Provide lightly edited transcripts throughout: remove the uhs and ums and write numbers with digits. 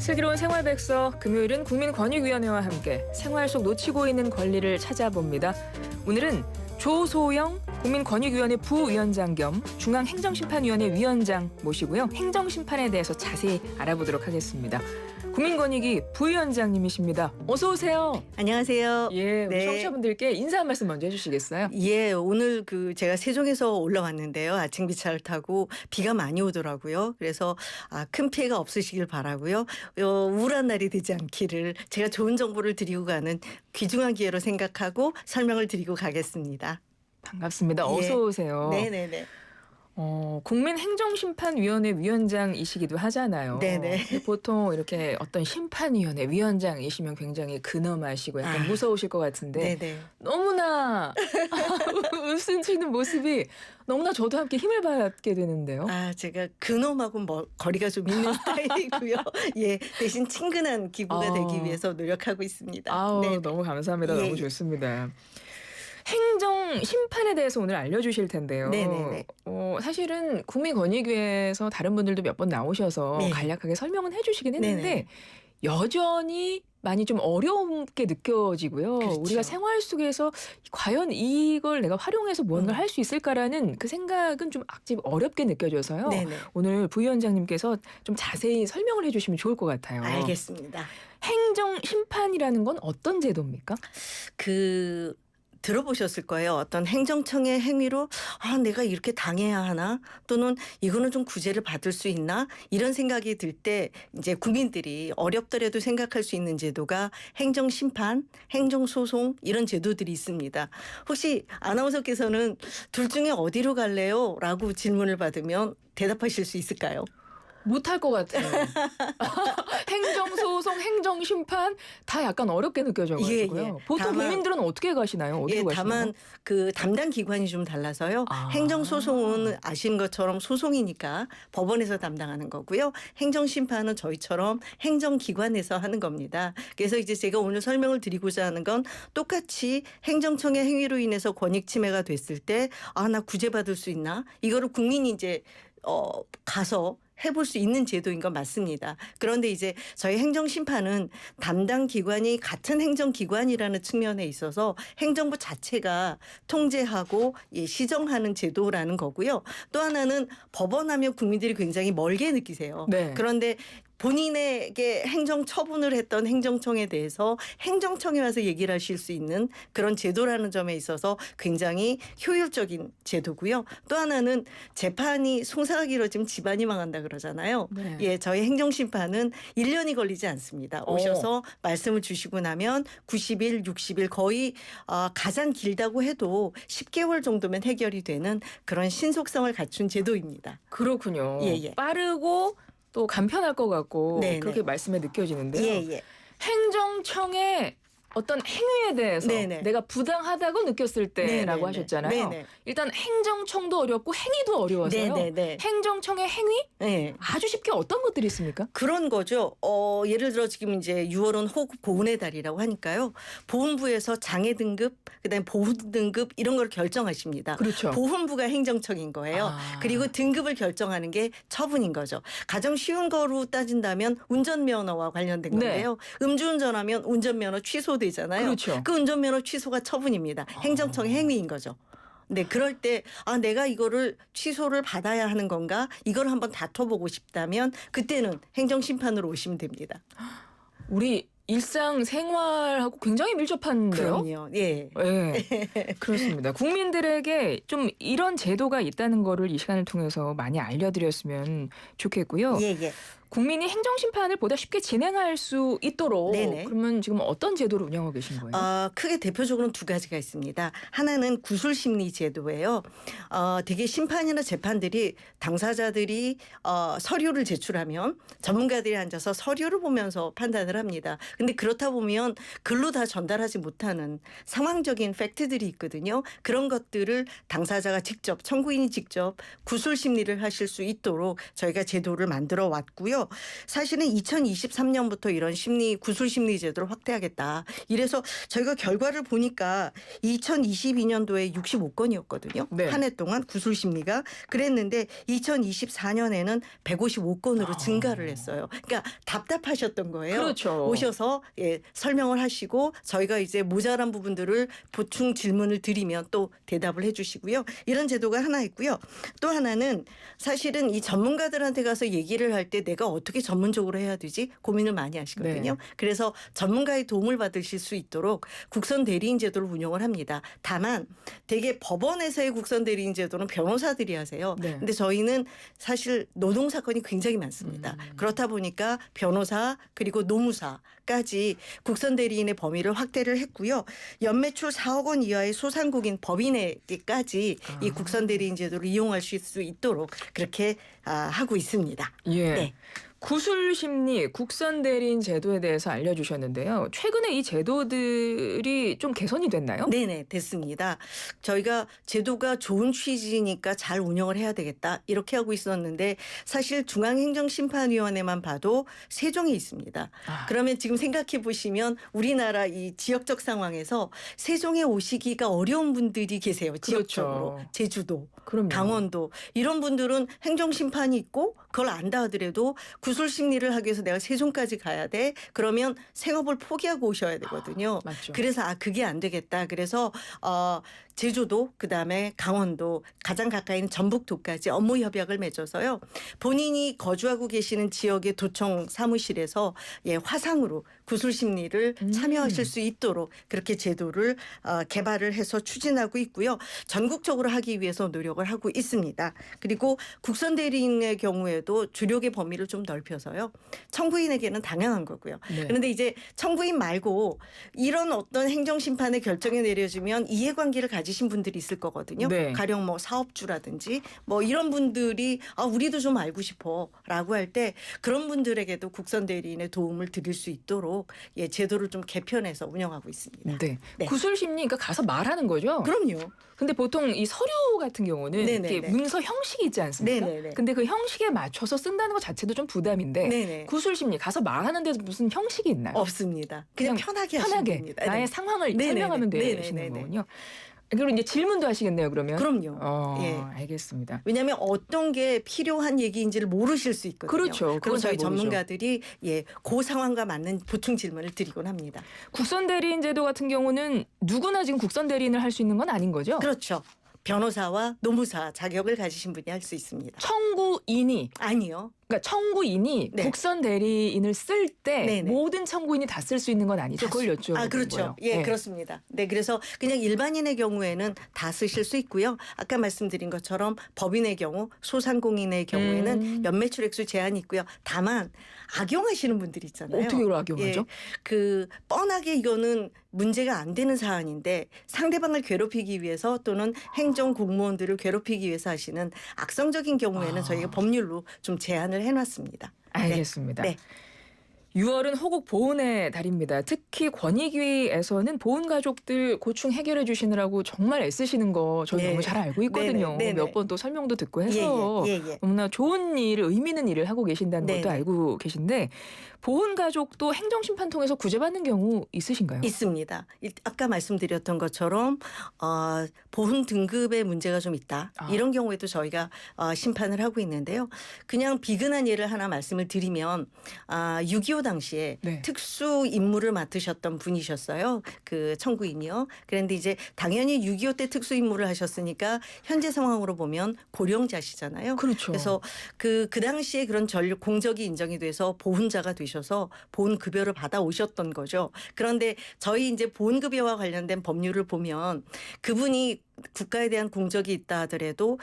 슬기로운 생활백서 금요일은 국민권익위원회와 함께 생활 속 놓치고 있는 권리를 찾아봅니다. 오늘은 조소영 국민권익위원회 부위원장 겸 중앙행정심판위원회 위원장 모시고요. 행정심판에 대해서 자세히 알아보도록 하겠습니다. 국민권익위 부위원장님이십니다. 어서 오세요. 안녕하세요. 예, 우리 네. 청취자분들께 인사 한 말씀 먼저 해주시겠어요? 예, 오늘 제가 세종에서 올라왔는데요. 아침 기차를 타고 비가 많이 오더라고요. 그래서 큰 피해가 없으시길 바라고요. 우울한 날이 되지 않기를 제가 좋은 정보를 드리고 가는 귀중한 기회로 생각하고 설명을 드리고 가겠습니다. 반갑습니다. 예. 어서 오세요. 네네네. 국민행정심판위원회 위원장이시기도 하잖아요. 네네. 근데 보통 이렇게 어떤 심판위원회 위원장이시면 굉장히 근엄하시고 약간 무서우실 것 같은데 네네. 너무나 웃으시는 모습이 너무나 저도 함께 힘을 받게 되는데요. 제가 근엄하고 거리가 좀 있는 스타일이고요. 예, 대신 친근한 기부가 되기 위해서 노력하고 있습니다. 아우, 네. 너무 감사합니다. 예. 너무 좋습니다. 행정 심판에 대해서 오늘 알려주실 텐데요. 네네네. 사실은 국민권익위에서 다른 분들도 몇 번 나오셔서 네. 간략하게 설명은 해주시긴 했는데 네네. 여전히 많이 좀 어렵게 느껴지고요. 그렇죠. 우리가 생활 속에서 과연 이걸 내가 활용해서 뭔가를 할 수 있을까라는 그 생각은 좀 어렵게 느껴져서요. 네네. 오늘 부위원장님께서 좀 자세히 설명을 해주시면 좋을 것 같아요. 알겠습니다. 행정 심판이라는 건 어떤 제도입니까? 들어보셨을 거예요. 어떤 행정청의 행위로 내가 이렇게 당해야 하나? 또는 이거는 좀 구제를 받을 수 있나? 이런 생각이 들 때 이제 국민들이 어렵더라도 생각할 수 있는 제도가 행정심판, 행정소송 이런 제도들이 있습니다. 혹시 아나운서께서는 둘 중에 어디로 갈래요? 라고 질문을 받으면 대답하실 수 있을까요? 못할 것 같아요. 행정소송, 행정심판 다 약간 어렵게 느껴져가지고요. 예, 예. 보통 다만, 국민들은 어떻게 가시나요? 어디로 가시나요? 다만 그 담당 기관이 좀 달라서요. 행정소송은 아시는 것처럼 소송이니까 법원에서 담당하는 거고요. 행정심판은 저희처럼 행정기관에서 하는 겁니다. 그래서 이제 제가 오늘 설명을 드리고자 하는 건 똑같이 행정청의 행위로 인해서 권익 침해가 됐을 때 나 구제받을 수 있나? 이거를 국민이 이제 가서 해볼 수 있는 제도인 건 맞습니다. 그런데 이제 저희 행정심판은 담당 기관이 같은 행정기관이라는 측면에 있어서 행정부 자체가 통제하고 시정하는 제도라는 거고요. 또 하나는 법원하면 국민들이 굉장히 멀게 느끼세요. 네. 그런데 본인에게 행정 처분을 했던 행정청에 대해서 행정청에 와서 얘기를 하실 수 있는 그런 제도라는 점에 있어서 굉장히 효율적인 제도고요. 또 하나는 재판이 송사가 길어지면 집안이 망한다 그러잖아요. 네. 예, 저희 행정심판은 1년이 걸리지 않습니다. 오셔서 말씀을 주시고 나면 90일, 60일 거의 가장 길다고 해도 10개월 정도면 해결이 되는 그런 신속성을 갖춘 제도입니다. 그렇군요. 예. 빠르고 또 간편할 것 같고 네네. 그렇게 말씀에 느껴지는데요. 예. 행정청의 어떤 행위에 대해서 네네. 내가 부당하다고 느꼈을 때라고 네네네. 하셨잖아요. 네네. 일단 행정청도 어렵고 행위도 어려워서요. 네네네. 행정청의 행위? 네. 아주 쉽게 어떤 것들이 있습니까? 그런 거죠. 예를 들어 지금 이제 6월은 호국 보훈의 달이라고 하니까요. 보훈부에서 장애 등급, 그다음에 보훈 등급 이런 걸 결정하십니다. 그렇죠. 보훈부가 행정청인 거예요. 그리고 등급을 결정하는 게 처분인 거죠. 가장 쉬운 거로 따진다면 운전면허와 관련된 건데요. 음주운전하면 운전면허 취소되잖아요. 그렇죠. 그 운전면허 취소가 처분입니다. 행정청의 행위인 거죠. 네, 그럴 때 내가 이거를 취소를 받아야 하는 건가? 이걸 한번 다퉈보고 싶다면 그때는 행정심판으로 오시면 됩니다. 우리 일상 생활하고 굉장히 밀접한데요. 그럼요. 예. 네, 그렇습니다. 국민들에게 좀 이런 제도가 있다는 거를 이 시간을 통해서 많이 알려드렸으면 좋겠고요. 예. 국민이 행정심판을 보다 쉽게 진행할 수 있도록 네네. 그러면 지금 어떤 제도를 운영하고 계신 거예요? 크게 대표적으로는 두 가지가 있습니다. 하나는 구술심리 제도예요. 되게 심판이나 재판들이 당사자들이 서류를 제출하면 전문가들이 앉아서 서류를 보면서 판단을 합니다. 근데 그렇다 보면 글로 다 전달하지 못하는 상황적인 팩트들이 있거든요. 그런 것들을 당사자가 직접, 청구인이 직접 구술심리를 하실 수 있도록 저희가 제도를 만들어 왔고요. 있는데요. 사실은 2023년부터 이런 구술 심리 제도를 확대하겠다. 이래서 저희가 결과를 보니까 2022년도에 65건이었거든요. 네. 한 해 동안 구술 심리가 그랬는데 2024년에는 155건으로 증가를 했어요. 그러니까 답답하셨던 거예요. 그렇죠. 오셔서 설명을 하시고 저희가 이제 모자란 부분들을 보충 질문을 드리면 또 대답을 해주시고요. 이런 제도가 하나 있고요. 또 하나는 사실은 이 전문가들한테 가서 얘기를 할 때 내가 어떻게 전문적으로 해야 되지 고민을 많이 하시거든요. 네. 그래서 전문가의 도움을 받으실 수 있도록 국선 대리인 제도를 운영을 합니다. 다만 대개 법원에서의 국선 대리인 제도는 변호사들이 하세요. 네. 근데 저희는 사실 노동 사건이 굉장히 많습니다. 그렇다 보니까 변호사 그리고 노무사까지 국선 대리인의 범위를 확대를 했고요. 연매출 4억 원 이하의 소상공인 법인에게까지 이 국선 대리인 제도를 이용할 수 있도록 그렇게 하고 있습니다. 예. 네. 구술 심리 국선 대리인 제도에 대해서 알려주셨는데요. 최근에 이 제도들이 좀 개선이 됐나요? 네네, 됐습니다. 저희가 제도가 좋은 취지니까 잘 운영을 해야 되겠다 이렇게 하고 있었는데 사실 중앙행정심판위원회만 봐도 세종에 있습니다. 그러면 지금 생각해 보시면 우리나라 이 지역적 상황에서 세종에 오시기가 어려운 분들이 계세요. 지역적으로. 그렇죠. 제주도, 그럼요. 강원도 이런 분들은 행정심판이 있고 그걸 안다 하더라도 구술 심리를 하기 위해서 내가 세종까지 가야 돼. 그러면 생업을 포기하고 오셔야 되거든요. 맞죠. 그래서 그게 안 되겠다. 그래서 제주도 그다음에 강원도 가장 가까이 있는 전북도까지 업무 협약을 맺어서요. 본인이 거주하고 계시는 지역의 도청 사무실에서 화상으로 구술 심리를 참여하실 수 있도록 그렇게 제도를 개발을 해서 추진하고 있고요. 전국적으로 하기 위해서 노력을 하고 있습니다. 그리고 국선 대리인의 경우에도 주력의 범위를 좀 넓혀서요. 청구인에게는 당연한 거고요. 네. 그런데 이제 청구인 말고 이런 어떤 행정심판의 결정이 내려지면 이해관계를 가지신 분들이 있을 거거든요. 네. 가령 뭐 사업주라든지 뭐 이런 분들이 우리도 좀 알고 싶어라고 할 때 그런 분들에게도 국선 대리인의 도움을 드릴 수 있도록 제도를 좀 개편해서 운영하고 있습니다. 네. 네. 구술 심리 그러니까 가서 말하는 거죠. 그럼요. 근데 보통 이 서류 같은 경우는 네네네. 이렇게 문서 형식이 있지 않습니까? 네네네. 근데 그 형식에 맞춰서 쓴다는 것 자체도 좀 부담인데 네네. 구술 심리 가서 말하는 데서 무슨 형식이 있나요? 없습니다. 그냥 편하게 하시면 됩니다. 나의 네. 상황을 네네네. 설명하면 되시는 네네네네. 거군요. 그리고 이제 질문도 하시겠네요, 그러면. 그럼요. 예. 알겠습니다. 왜냐하면 어떤 게 필요한 얘기인지를 모르실 수 있거든요. 그렇죠. 그럼 그건 잘 저희 모르죠. 전문가들이 그 상황과 맞는 보충 질문을 드리곤 합니다. 국선 대리인 제도 같은 경우는 누구나 지금 국선 대리인을 할 수 있는 건 아닌 거죠? 그렇죠. 변호사와 노무사 자격을 가지신 분이 할 수 있습니다. 청구인이 아니요. 그러니까 청구인이 네. 국선 대리인을 쓸 때 네네. 모든 청구인이 다 쓸 수 있는 건 아니죠. 그걸 여쭤보는 그렇죠. 거예요. 예, 네. 그렇습니다. 네, 그래서 그냥 일반인의 경우에는 다 쓰실 수 있고요. 아까 말씀드린 것처럼 법인의 경우, 소상공인의 경우에는 연매출액수 제한이 있고요. 다만 악용하시는 분들이 있잖아요. 어떻게 그걸 악용하죠? 예, 뻔하게 이거는 문제가 안 되는 사안인데 상대방을 괴롭히기 위해서 또는 행정 공무원들을 괴롭히기 위해서 하시는 악성적인 경우에는 저희가 법률로 좀 제한을 해놨습니다. 알겠습니다. 네. 6월은 호국 보훈의 달입니다. 특히 권익위에서는 보훈 가족들 고충 해결해 주시느라고 정말 애쓰시는 거 저희 네. 너무 잘 알고 있거든요. 네네. 몇 번 또 설명도 듣고 해서 예. 너무나 좋은 일을 의미 있는 일을 하고 계신다는 네네. 것도 알고 계신데 보훈 가족도 행정심판 통해서 구제받는 경우 있으신가요? 있습니다. 아까 말씀드렸던 것처럼 보훈 등급의 문제가 좀 있다. 이런 경우에도 저희가 심판을 하고 있는데요. 그냥 비근한 예를 하나 말씀을 드리면 6.25 당시에 네. 특수 임무를 맡으셨던 분이셨어요. 그 청구인이요. 그런데 이제 당연히 6.25 때 특수 임무를 하셨으니까 현재 상황으로 보면 고령자시잖아요. 그렇죠. 그래서 그 당시에 그런 공적이 인정이 돼서 보훈자가 되셔서 보훈급여를 받아 오셨던 거죠. 그런데 저희 이제 보훈급여와 관련된 법률을 보면 그분이 국가에 대한 공적이 있다 하더라도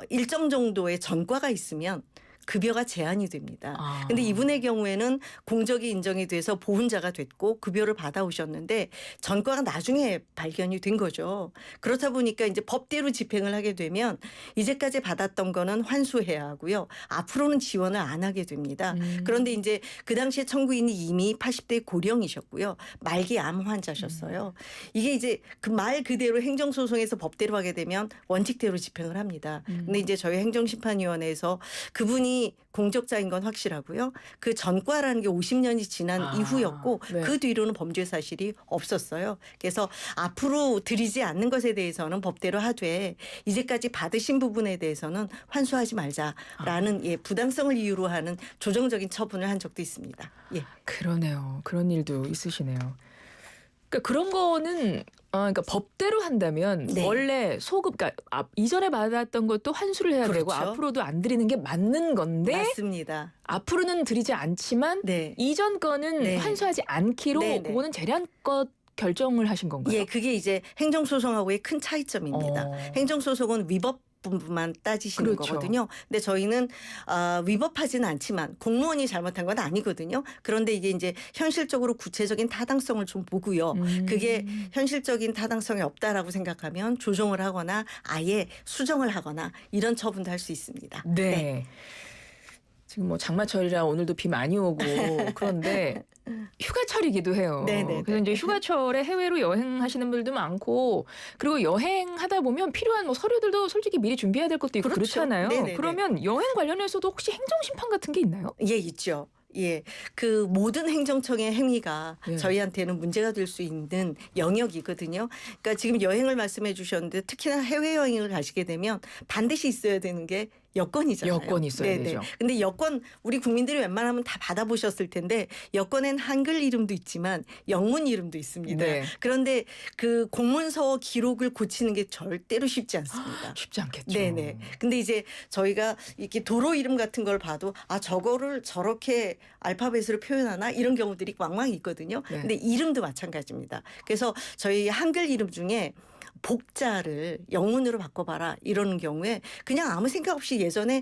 일정 정도의 전과가 있으면 급여가 제한이 됩니다. 근데 이분의 경우에는 공적이 인정이 돼서 보훈자가 됐고 급여를 받아오셨는데 전과가 나중에 발견이 된 거죠. 그렇다 보니까 이제 법대로 집행을 하게 되면 이제까지 받았던 거는 환수해야 하고요. 앞으로는 지원을 안 하게 됩니다. 그런데 이제 그 당시에 청구인이 이미 80대 고령이셨고요. 말기 암 환자셨어요. 이게 이제 그 말 그대로 행정소송에서 법대로 하게 되면 원칙대로 집행을 합니다. 근데 이제 저희 행정심판위원회에서 그분이 이분이 공적자인 건 확실하고요. 그 전과라는 게 50년이 지난 이후였고 네. 그 뒤로는 범죄 사실이 없었어요. 그래서 앞으로 드리지 않는 것에 대해서는 법대로 하되 이제까지 받으신 부분에 대해서는 환수하지 말자라는 예, 부당성을 이유로 하는 조정적인 처분을 한 적도 있습니다. 예. 그러네요. 그런 일도 있으시네요. 그러니까 그런 거는 그러니까 법대로 한다면 네. 원래 소급, 그러니까 이전에 받았던 것도 환수를 해야 되고 그렇죠. 앞으로도 안 드리는 게 맞는 건데 맞습니다. 앞으로는 드리지 않지만 네. 이전 거는 네. 환수하지 않기로 네, 네. 그거는 재량껏 결정을 하신 건가요? 예, 그게 이제 행정소송하고의 큰 차이점입니다. 행정소송은 위법 부분만 따지시는 그렇죠. 거거든요. 근데 저희는 위법하지는 않지만 공무원이 잘못한 건 아니거든요. 그런데 이게 이제 현실적으로 구체적인 타당성을 좀 보고요. 그게 현실적인 타당성이 없다라고 생각하면 조정을 하거나 아예 수정을 하거나 이런 처분도 할 수 있습니다. 네. 지금 뭐 장마철이라 오늘도 비 많이 오고 그런데 휴가철이기도 해요. 네네. 그래서 이제 휴가철에 해외로 여행하시는 분들도 많고 그리고 여행하다 보면 필요한 뭐 서류들도 솔직히 미리 준비해야 될 것도 있고 그렇죠. 그렇잖아요. 네네네. 그러면 여행 관련해서도 혹시 행정심판 같은 게 있나요? 예, 있죠. 예, 그 모든 행정청의 행위가 예. 저희한테는 문제가 될 수 있는 영역이거든요. 그러니까 지금 여행을 말씀해 주셨는데 특히나 해외 여행을 가시게 되면 반드시 있어야 되는 게 여권이잖아요. 여권이 있어야 되죠. 근데 여권 우리 국민들이 웬만하면 다 받아보셨을 텐데 여권엔 한글 이름도 있지만 영문 이름도 있습니다. 네. 그런데 그 공문서 기록을 고치는 게 절대로 쉽지 않습니다. 쉽지 않겠죠. 네네. 근데 이제 저희가 이렇게 도로 이름 같은 걸 봐도 저거를 저렇게 알파벳으로 표현하나 이런 경우들이 왕왕 있거든요. 네. 근데 이름도 마찬가지입니다. 그래서 저희 한글 이름 중에 복자를 영문으로 바꿔봐라 이러는 경우에 그냥 아무 생각 없이 예전에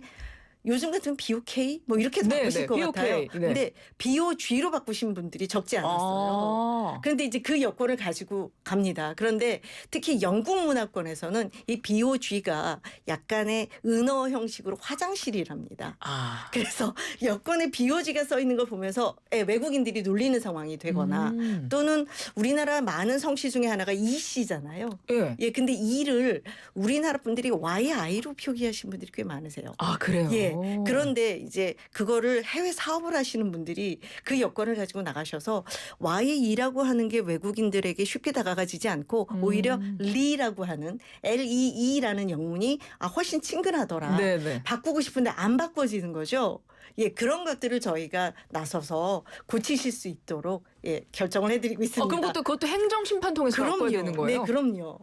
요즘 같으면 BOK 뭐 이렇게도 네, 바꾸실 네, 것 BOK. 같아요. 네. 근데 BOG로 바꾸신 분들이 적지 않았어요. 그런데 이제 그 여권을 가지고 갑니다. 그런데 특히 영국 문화권에서는 이 BOG가 약간의 은어 형식으로 화장실이랍니다. 그래서 여권에 BOG가 써 있는 걸 보면서 외국인들이 놀리는 상황이 되거나 또는 우리나라 많은 성씨 중에 하나가 이씨잖아요. 예. 예, 근데 이를 우리나라 분들이 YI로 표기하신 분들이 꽤 많으세요. 그래요. 예. 그런데 이제 그거를 해외 사업을 하시는 분들이 그 여권을 가지고 나가셔서 Y이라고 하는 게 외국인들에게 쉽게 다가가지지 않고 오히려 리라고 하는 LEE라는 영문이 훨씬 친근하더라. 네네. 바꾸고 싶은데 안 바꿔지는 거죠. 예, 그런 것들을 저희가 나서서 고치실 수 있도록 결정을 해드리고 있습니다. 그럼 그것도 행정심판 통해서 바꿔야 되는 거예요? 네, 그럼요.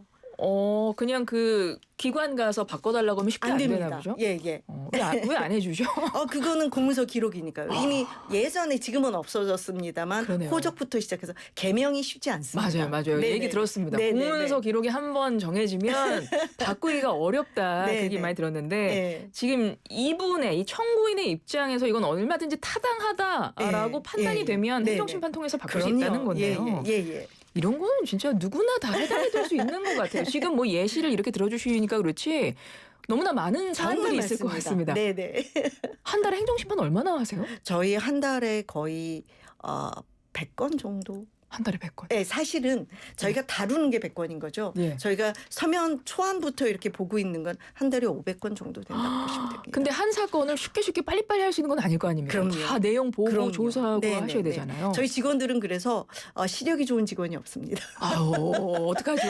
그냥 그 기관 가서 바꿔달라고 하면 쉽게 안 되나 됩니다. 보죠? 예, 예. 왜 안 해주죠? 그거는 공문서 기록이니까요. 이미 예전에 지금은 없어졌습니다만 그러네요. 호적부터 시작해서 개명이 쉽지 않습니다. 맞아요. 네네. 얘기 들었습니다. 네네네. 공문서 기록이 한 번 정해지면 바꾸기가 어렵다. 그 네네. 얘기 많이 들었는데 네. 지금 이분의 이 청구인의 입장에서 이건 얼마든지 타당하다라고 네. 판단이 예. 되면 네네. 행정심판 통해서 바꿀 수 그럼요. 있다는 거네요. 예. 이런 거는 진짜 누구나 다 해당이 될 수 있는 것 같아요. 지금 뭐 예시를 이렇게 들어주시니까 그렇지 너무나 많은 사안들이 있을 것 같습니다. 네네. 한 달에 행정심판 얼마나 하세요? 저희 한 달에 거의 100건 정도. 한 달에 100건. 네, 사실은 저희가 다루는 게 100건인 거죠. 예. 저희가 서면 초안부터 이렇게 보고 있는 건 한 달에 500건 정도 된다고 보시면 됩니다. 근데 한 사건을 쉽게 빨리빨리 할 수 있는 건 아닐 거 아닙니까? 그럼요. 다 내용 보고 그럼요. 조사하고 네네네. 하셔야 되잖아요. 저희 직원들은 그래서 시력이 좋은 직원이 없습니다. 어떡하죠?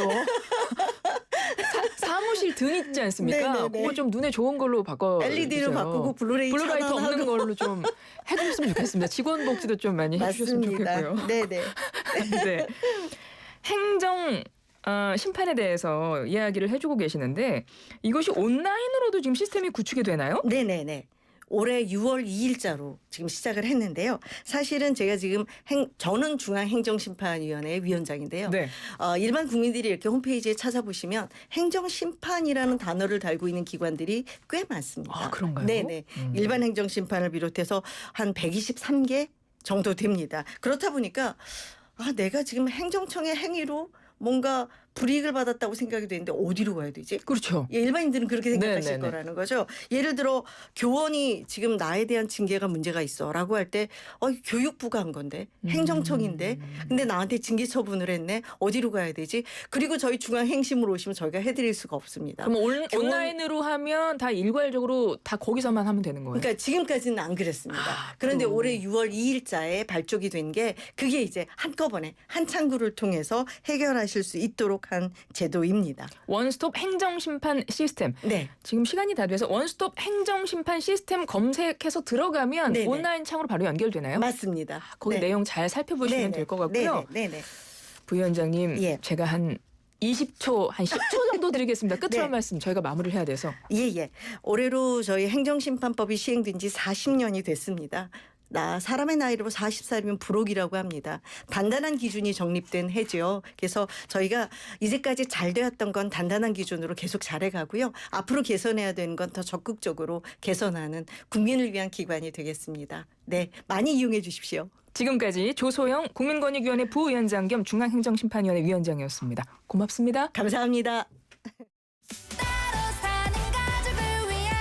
사무실 등 있지 않습니까? 네네네. 그거 좀 눈에 좋은 걸로 바꿔 LED로 주세요. 바꾸고 블루레이 없는 걸로 좀 해주셨으면 좋겠습니다. 직원 복지도 좀 많이 해주셨으면 좋겠고요. 네네. 네. 행정 심판에 대해서 이야기를 해주고 계시는데 이것이 온라인으로도 지금 시스템이 구축이 되나요? 네네네. 올해 6월 2일자로 지금 시작을 했는데요. 사실은 제가 지금 저는 중앙행정심판위원회 위원장인데요. 네. 일반 국민들이 이렇게 홈페이지에 찾아보시면 행정심판이라는 단어를 달고 있는 기관들이 꽤 많습니다. 그런가요? 네네. 일반 행정심판을 비롯해서 한 123개 정도 됩니다. 그렇다 보니까 내가 지금 행정청의 행위로 뭔가 불이익을 받았다고 생각이 되는데 어디로 가야 되지? 그렇죠. 예, 일반인들은 그렇게 생각하실 네네네. 거라는 거죠. 예를 들어 교원이 지금 나에 대한 징계가 문제가 있어라고 할 때 교육부가 한 건데 행정청인데 근데 나한테 징계 처분을 했네. 어디로 가야 되지? 그리고 저희 중앙행심으로 오시면 저희가 해드릴 수가 없습니다. 그럼 교원- 온라인으로 하면 다 일괄적으로 다 거기서만 하면 되는 거예요. 그러니까 지금까지는 안 그랬습니다. 아, 그런데 그럼. 올해 6월 2일자에 발족이 된 게 그게 이제 한꺼번에 한 창구를 통해서 해결하실 수 있도록 한 제도입니다. 원스톱 행정심판 시스템. 네. 지금 시간이 다 돼서 원스톱 행정심판 시스템 검색해서 들어가면 네네. 온라인 창으로 바로 연결되나요? 맞습니다. 거기 네. 내용 잘 살펴보시면 네네. 될 것 같고요. 네네. 부위원장님, 예. 제가 한 20초, 한 10초 정도 드리겠습니다. 끝으로 네. 한 말씀 저희가 마무리를 해야 돼서. 예. 올해로 저희 행정심판법이 시행된 지 40년이 됐습니다. 사람의 나이로 40살이면 불혹이라고 합니다. 단단한 기준이 정립된 해죠. 그래서 저희가 이제까지 잘 되었던 건 단단한 기준으로 계속 잘해가고요. 앞으로 개선해야 되는 건 더 적극적으로 개선하는 국민을 위한 기관이 되겠습니다. 네, 많이 이용해 주십시오. 지금까지 조소영 국민권익위원회 부위원장 겸 중앙행정심판위원회 위원장이었습니다. 고맙습니다. 감사합니다.